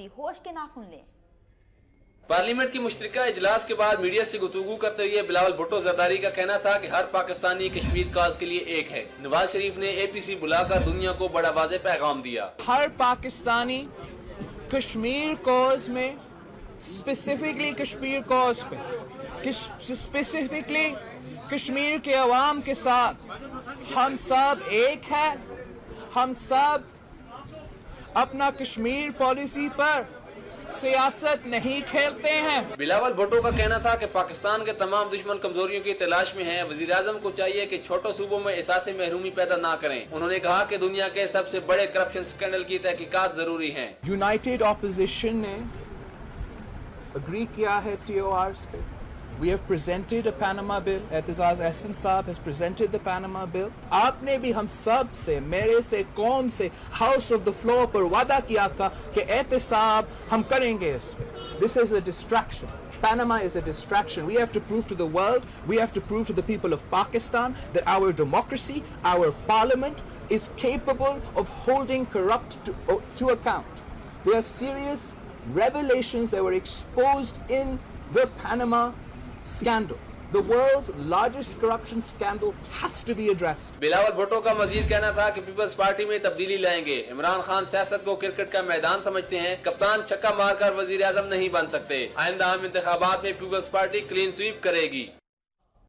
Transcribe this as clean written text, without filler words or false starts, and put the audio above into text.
ہوش کے ناخن لیں۔ پارلیمنٹ کی مشترکہ اجلاس کے بعد میڈیا سے گفتگو کرتے ہوئے بلاول بھٹو زرداری کا کہنا تھا کہ ہر پاکستانی کشمیر کاز کے لیے ایک ہے۔ نواز شریف نے اے پی سی بلا کر دنیا کو بڑا واضح پیغام دیا۔ ہر پاکستانی کشمیر کوز میں، اسپیسیفکلی کشمیر کوز پہ، اسپیسیفکلی کشمیر کے عوام کے ساتھ ہم سب ایک ہیں۔ ہم سب اپنا کشمیر پالیسی پر سیاست نہیں کھیلتے ہیں۔ بلاول بھٹو کا کہنا تھا کہ پاکستان کے تمام دشمن کمزوریوں کی تلاش میں ہیں۔ وزیر اعظم کو چاہیے کہ چھوٹے صوبوں میں احساس محرومی پیدا نہ کریں۔ انہوں نے کہا کہ دنیا کے سب سے بڑے کرپشن اسکینڈل کی تحقیقات ضروری ہیں۔ یونائٹڈ اپوزیشن نے اگری کیا ہے ٹی او آرز پہ۔ We have presented a Panama bill. Aitzaz Ahsan صاحب has presented the Panama bill. آپ نے بھی ہم سب سے، میرے سے، قوم سے، ہاؤس آف دا فلور پر وعدہ کیا تھا کہ احتساب ہم کریں گے اس پہ۔ This is a distraction. Panama is a distraction. We have to prove to the world, we have to prove to the people of Pakistan that our democracy, our parliament is capable of holding corrupt to account. There are serious revelations that were exposed in the Panama scandal. The world's largest corruption scandal has to be addressed. Bilawal Bhutto کا مزید کہنا تھا کہ Peoples party میں تبدیلی لائیں گے۔ عمران خان سیاست کو کرکٹ کا میدان سمجھتے ہیں۔ کپتان چھکا مار کر وزیر اعظم نہیں بن سکتے۔ آئندہ عام انتخابات میں پیپلز پارٹی کلین سویپ کرے گی۔